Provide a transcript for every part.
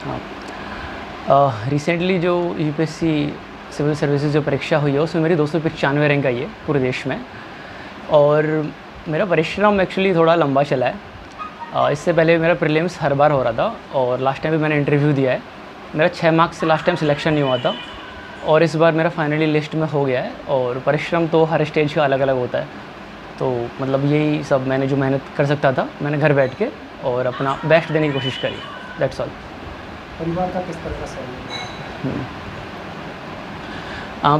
हाँ, रिसेंटली जो UPSC civil services जो परीक्षा हुई है उसमें मेरी 295 रैंक आई है पूरे देश में। और मेरा परिश्रम एक्चुअली थोड़ा लंबा चला है। इससे पहले मेरा प्रीलिम्स हर बार हो रहा था और लास्ट टाइम भी मैंने इंटरव्यू दिया है। मेरा 6 मार्क्स से लास्ट टाइम सिलेक्शन नहीं हुआ था और इस बार मेरा फाइनली लिस्ट में हो गया है। और परिश्रम तो हर स्टेज का अलग अलग होता है, तो मतलब यही सब मैंने जो मेहनत कर सकता था मैंने घर बैठ के और अपना बेस्ट देने की कोशिश करी। That's all. परिवार का किस तरह का सहयोग है?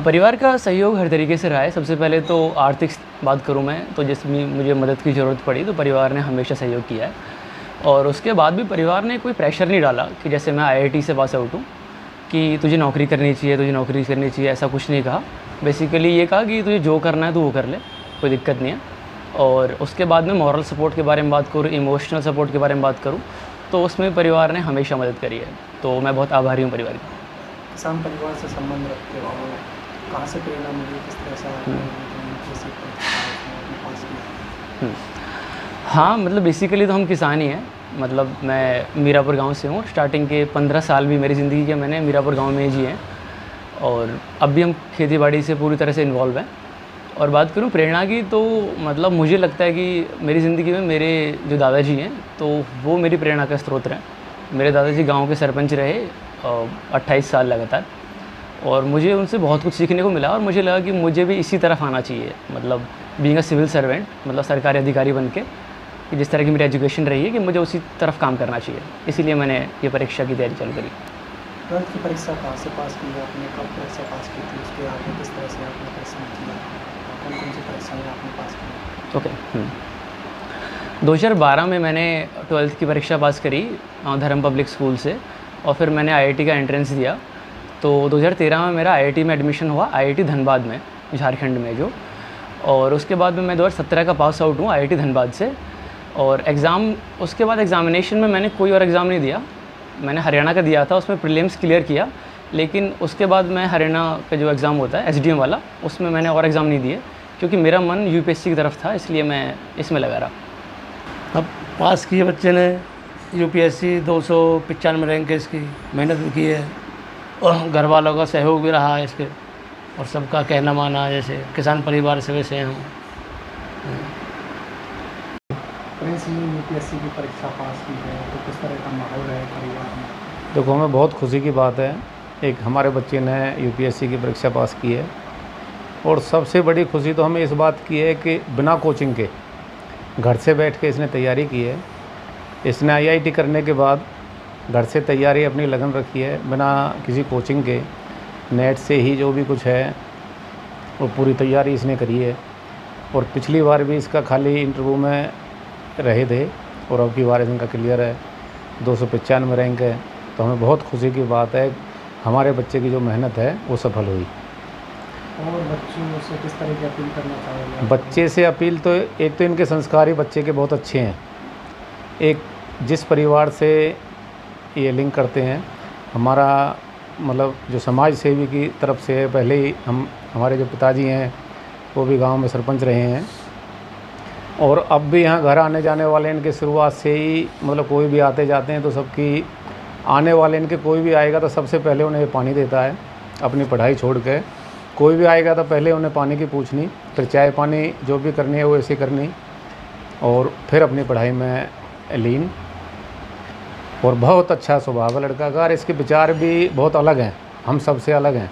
परिवार का सहयोग हर तरीके से रहा है। सबसे पहले तो आर्थिक बात करूँ मैं तो जिसमें मुझे मदद की ज़रूरत पड़ी तो परिवार ने हमेशा सहयोग किया है। और उसके बाद भी परिवार ने कोई प्रेशर नहीं डाला कि जैसे मैं आईआईटी से पास आउट हूँ कि तुझे नौकरी करनी चाहिए, तुझे नौकरी करनी चाहिए, ऐसा कुछ नहीं कहा। बेसिकली ये कहा कि तुझे जो करना है तो वो कर ले, कोई दिक्कत नहीं है। और उसके बाद में मॉरल सपोर्ट के बारे में बात करूँ, इमोशनल सपोर्ट के बारे में बात करूँ तो उसमें परिवार ने हमेशा मदद करी है, तो मैं बहुत आभारी हूँ परिवार का। किसान परिवार से संबंध रखते हो, कहाँ से प्रेरणा मिली, किस तरह से हाँ, मतलब बेसिकली तो हम किसान ही हैं। मतलब मैं मीरापुर गांव से हूँ। स्टार्टिंग के 15 साल भी मेरी ज़िंदगी के मैंने मीरापुर गांव में ही जिए हैं और अब भी हम खेती बाड़ी से पूरी तरह से इन्वॉल्व हैं। और बात करूँ प्रेरणा की तो मतलब मुझे लगता है कि मेरी ज़िंदगी में मेरे जो दादाजी हैं तो वो मेरी प्रेरणा का स्रोत हैं। मेरे दादाजी गांव के सरपंच रहे 28 साल लगातार और मुझे उनसे बहुत कुछ सीखने को मिला और मुझे लगा कि मुझे भी इसी तरफ आना चाहिए। मतलब बीइंग अ सिविल सर्वेंट, मतलब सरकारी अधिकारी बन के, कि जिस तरह की मेरी एजुकेशन रही है कि मुझे उसी तरफ काम करना चाहिए। इसीलिए मैंने ये परीक्षा की तैयारी चालू करी। 12th की परीक्षा कहाँ से पास की है आपने, कब परीक्षा पास की थी, उसके आगे किस तरह से आपने परिश्रम किया, कौन कौन सी परीक्षाएँ आपने पास की? ओके। 2012 में मैंने 12th की परीक्षा पास करी धर्म पब्लिक स्कूल से और फिर मैंने आईआईटी का एंट्रेंस दिया। तो 2013 में मेरा आईआईटी में एडमिशन हुआ, आईआईटी धनबाद में, झारखंड में जो। और उसके बाद में मैं 2017 का पास आउट हूँ आईआईटी धनबाद से। और एग्ज़ाम उसके बाद एग्ज़ामिनेशन में मैंने कोई और एग्ज़ाम नहीं दिया। मैंने हरियाणा का दिया था, उसमें प्रीलिम्स क्लियर किया, लेकिन उसके बाद मैं हरियाणा का जो एग्ज़ाम होता है एसडीएम वाला, उसमें मैंने और एग्ज़ाम नहीं दिए क्योंकि मेरा मन यूपीएससी की तरफ था, इसलिए मैं इसमें लगा रहा। अब पास किए बच्चे ने यूपीएससी 295 रैंक है इसकी, मेहनत भी की है और घर वालों का सहयोग भी रहा है इसके और सबका कहना माना। जैसे किसान परिवार से वैसे हम प्रिंस ने यूपीएससी की परीक्षा पास की है तो किस तरह का माहौल है परिवार में? देखो, हमें बहुत खुशी की बात है, एक हमारे बच्चे ने यूपीएससी की परीक्षा पास की है। और सबसे बड़ी खुशी तो हमें इस बात की है कि बिना कोचिंग के घर से बैठ के इसने तैयारी की है। इसने आईआईटी करने के बाद घर से तैयारी अपनी लगन रखी है, बिना किसी कोचिंग के, नेट से ही जो भी कुछ है वो पूरी तैयारी इसने करी है। और पिछली बार भी इसका खाली इंटरव्यू में रहे थे और अब की बार इनका क्लियर है, 295 रैंक है। तो हमें बहुत खुशी की बात है, हमारे बच्चे की जो मेहनत है वो सफल हुई। और बच्चों से किस तरह की अपील करना चाहोगे? बच्चे से अपील तो एक तो इनके संस्कार ही बच्चे के बहुत अच्छे हैं। एक जिस परिवार से ये लिंक करते हैं, हमारा मतलब जो समाज सेवी की तरफ से है, पहले ही हमारे जो पिताजी हैं वो भी गांव में सरपंच रहे हैं और अब भी यहाँ घर आने जाने वाले इनके शुरुआत से ही, मतलब कोई भी आते जाते हैं तो सबकी आने वाले इनके कोई भी आएगा तो सबसे पहले उन्हें पानी देता है। अपनी पढ़ाई छोड़ के कोई भी आएगा तो पहले उन्हें पानी की पूछनी, फिर चाय पानी जो भी करनी है वो ऐसे करनी और फिर अपनी पढ़ाई में लीन। और बहुत अच्छा स्वभाव है लड़का का और इसके विचार भी बहुत अलग हैं, हम सबसे अलग हैं।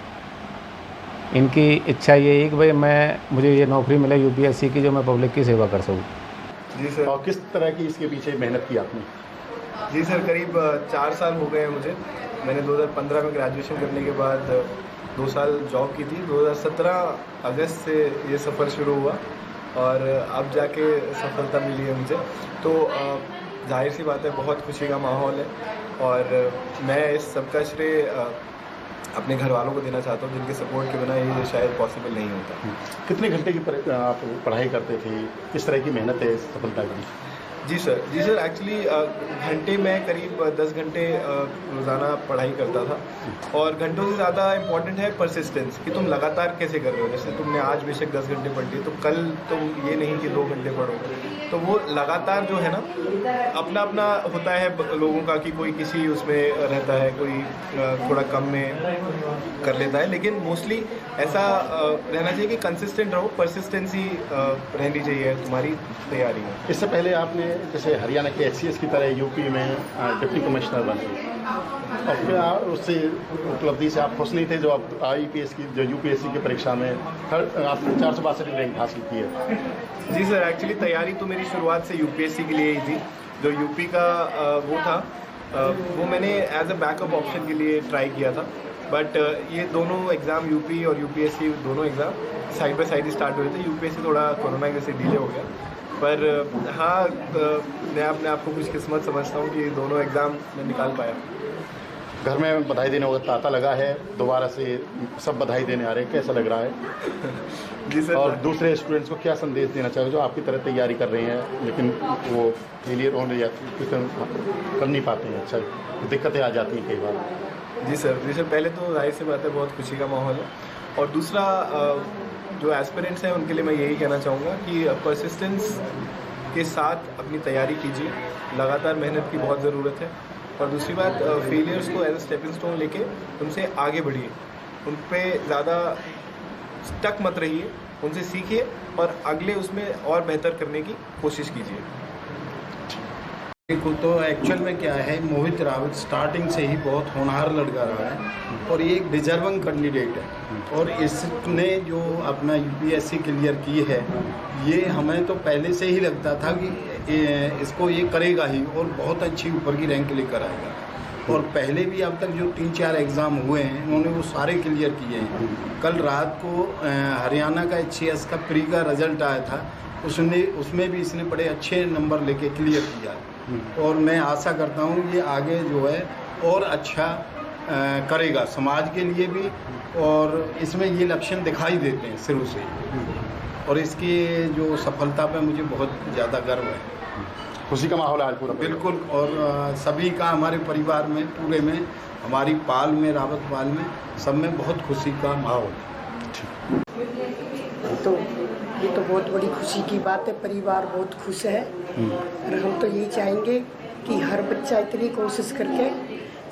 इनकी इच्छा ये है कि भाई मुझे ये नौकरी मिले यूपीएससी की, जो मैं पब्लिक की सेवा कर सकूँ। जी सर। और किस तरह की इसके पीछे मेहनत की आपने? जी सर, करीब 4 साल हो गए हैं मुझे। मैंने 2015 में ग्रेजुएशन करने के बाद 2 साल जॉब की थी। 2017 अगस्त से ये सफ़र शुरू हुआ और अब जाके सफलता मिली है मुझे। तो जाहिर सी बात है, बहुत खुशी का माहौल है और मैं इस सबका श्रेय अपने घर वालों को देना चाहता हूँ, जिनके सपोर्ट के बिना ये शायद पॉसिबल नहीं होता। कितने घंटे की आप पढ़ाई करते थे? किस तरह की मेहनत है सफलता की? जी सर एक्चुअली घंटे में करीब 10 घंटे रोज़ाना पढ़ाई करता था, और घंटों से ज़्यादा इम्पॉर्टेंट है परसिस्टेंस, कि तुम लगातार कैसे कर रहे हो। जैसे तुमने आज बेशक 10 घंटे पढ़ लिए, तो कल तुम ये नहीं कि 2 घंटे पढ़ो। तो वो लगातार जो है ना, अपना अपना होता है लोगों का, कि कोई किसी उसमें रहता है, कोई थोड़ा कम में कर लेता है, लेकिन मोस्टली ऐसा रहना चाहिए कि कंसिस्टेंट रहो, परसिस्टेंसी रहनी चाहिए तुम्हारी तैयारी में। इससे पहले आपने जैसे हरियाणा के HCS की तरह यूपी में डिप्टी कमिश्नर बने, और फिर उससे उपलब्धि से आप खुश नहीं थे जो आप IPS की जो UPSC की परीक्षा में आपने 462 रैंक हासिल की है? जी सर, एक्चुअली तैयारी तो मेरी शुरुआत से UPSC के लिए ही थी। जो यूपी का वो था, वो मैंने एज अ बैकअप ऑप्शन के लिए ट्राई किया था, बट ये दोनों एग्ज़ाम UP और UPSC दोनों exam side by side he start हुए थे। UPSC थोड़ा कोरोना की वजह से डिले हो गया, पर हाँ, मैं अपने आप को कुछ किस्मत समझता हूँ कि दोनों एग्ज़ाम मैं निकाल पाया। घर में बधाई देने वक्त तांता लगा है, दोबारा से सब बधाई देने आ रहे हैं, कैसा लग रहा है? जी सर। और दूसरे स्टूडेंट्स को क्या संदेश देना चाहोगे जो आपकी तरह तैयारी कर रहे हैं लेकिन वो फेलियर होने या कर नहीं पाते हैं? अच्छा, दिक्कतें आ जाती हैं कई बार। जी सर, पहले तो जाहिर सी बात है बहुत खुशी का माहौल है, और दूसरा जो एस्पिरेंट्स हैं उनके लिए मैं यही कहना चाहूँगा कि परसिस्टेंस के साथ अपनी तैयारी कीजिए, लगातार मेहनत की बहुत ज़रूरत है। और दूसरी बात, फेलियर्स को एज अ स्टेपिंग स्टोन लेके उनसे आगे बढ़िए, उन पे ज़्यादा स्टक मत रहिए, उनसे सीखिए और अगले उसमें और बेहतर करने की कोशिश कीजिए। देखो तो एक्चुअल में क्या है, मोहित रावत स्टार्टिंग से ही बहुत होनहार लड़का रहा है और ये एक डिजर्विंग कैंडिडेट है, और इसने जो अपना UPSC क्लियर की है, ये हमें तो पहले से ही लगता था कि इसको ये करेगा ही और बहुत अच्छी ऊपर की रैंक लेकर आएगा। और पहले भी अब तक जो 3-4 एग्ज़ाम हुए हैं उन्होंने वो सारे क्लियर किए हैं। कल रात को हरियाणा का HCS का प्री का रिजल्ट आया था, उसमें भी इसने बड़े अच्छे नंबर लेके क्लियर किया, और मैं आशा करता हूँ ये आगे जो है और अच्छा करेगा समाज के लिए भी, और इसमें ये लक्षण दिखाई देते हैं शुरू से, और इसकी जो सफलता पे मुझे बहुत ज़्यादा गर्व है। खुशी का माहौल है आज पूरा? बिल्कुल, और सभी का, हमारे परिवार में, पूरे में, हमारी पाल में, रावत पाल में, सब में बहुत खुशी का माहौल है। तो ये तो बहुत बड़ी खुशी की बात है, परिवार बहुत खुश है, और हम तो यही चाहेंगे कि हर बच्चा इतनी कोशिश करके,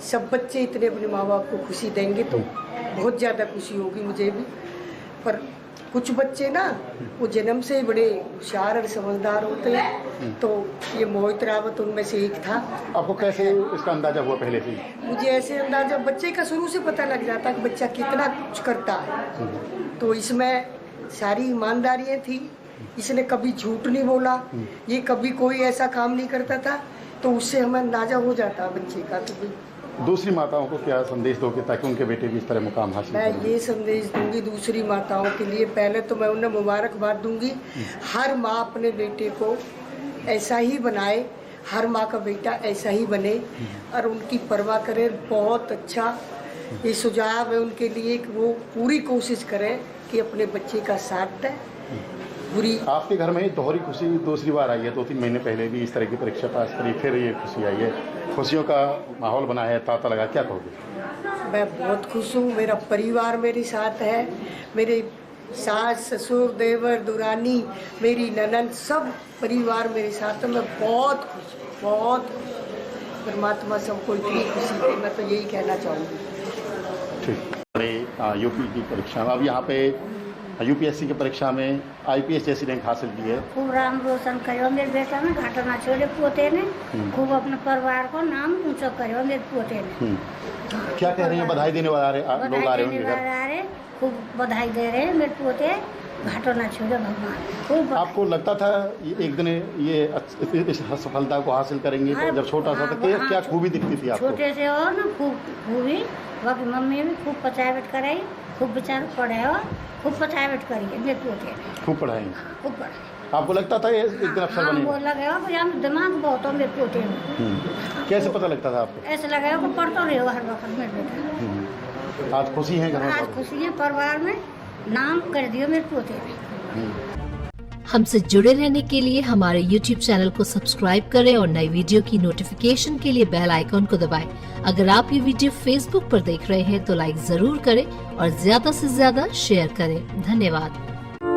सब बच्चे इतने अपने माँ बाप को खुशी देंगे तो बहुत ज़्यादा खुशी होगी मुझे भी। पर कुछ बच्चे ना वो जन्म से ही बड़े होशियार और समझदार होते हैं, तो ये मोहित रावत उनमें से एक था। आपको कैसे इसका अंदाजा हुआ पहले से? मुझे ऐसे अंदाजा बच्चे का शुरू से पता लग जाता कि बच्चा कितना कुछ करता है, तो इसमें सारी ईमानदारियाँ थी, इसने कभी झूठ नहीं बोला, ये कभी कोई ऐसा काम नहीं करता था, तो उससे हमें अंदाजा हो जाता बच्चे का। तो दूसरी माताओं को क्या संदेश दोगे ताकि उनके बेटे भी इस तरह मुकाम हासिल करें? मैं ये संदेश दूंगी दूसरी माताओं के लिए, पहले तो मैं उन्हें मुबारकबाद दूंगी। हर माँ अपने बेटे को ऐसा ही बनाए, हर माँ का बेटा ऐसा ही बने और उनकी परवाह करे। बहुत अच्छा ये सुझाव है उनके लिए कि वो पूरी कोशिश करें कि अपने बच्चे का साथ दें। बुरी आपके घर में दोहरी खुशी दूसरी बार आई है, 2-3 महीने पहले भी इस तरह की परीक्षा पास करी, फिर ये खुशी आई है, खुशियों का माहौल बना है, तांता लगा, क्या कहोगे? मैं बहुत खुश हूँ, मेरा परिवार मेरे साथ है, मेरे सास ससुर देवर दुरानी मेरी ननद सब परिवार मेरे साथ है। मैं बहुत खुश हूँ, बहुत खुश। परमात्मा सबको इतनी खुशी दे, मैं तो यही कहना चाहूँगी। ठीक। अरे यूपी की परीक्षा में, अब यहाँ पे UPSC की परीक्षा में IPS जैसी रैंक हासिल की है। खूब नाम रोशन करो मेरे बेटा ने, घाटा ना छोड़े पोते ने, खूब अपने परिवार को नाम ऊंचा करो मेरे पोते ने। क्या कह रहे हैं? बधाई देने वाले लोग आ रहे होंगे, खूब बधाई दे रहे हैं मेरे पोते, घाटो ना छोड़े भगवान। खूब आपको लगता था एक दिन ये इस सफलता को हासिल करेंगे? तो जब छोटा सा था क्या खूबी दिखती थी आपको? छोटे से हो ना खूब खूबी, बाकी मम्मी भी खूब पचावट कराई, खूब बेचारा पढ़े हो, खूब पचावट करिए मेरे पोते ने, खूब पढ़ाएंगे, खूब पढ़ाई। आपको लगता था ये एक दिन अफसर बनेंगे? वो लगे हो यहाँ दिमाग बहुत हो मेरे पोते में। कैसे पता लगता था आपको? ऐसे लगे हो पढ़ते रहे हो हर वक्त मेरे बेटा। आज खुशी है घर में? आज खुशी है, परिवार में नाम कर दियो मेरे पोते ने। हमसे जुड़े रहने के लिए हमारे YouTube चैनल को सब्सक्राइब करें और नई वीडियो की नोटिफिकेशन के लिए बेल आइकॉन को दबाएं। अगर आप ये वीडियो Facebook पर देख रहे हैं तो लाइक जरूर करें और ज्यादा से ज्यादा शेयर करें। धन्यवाद।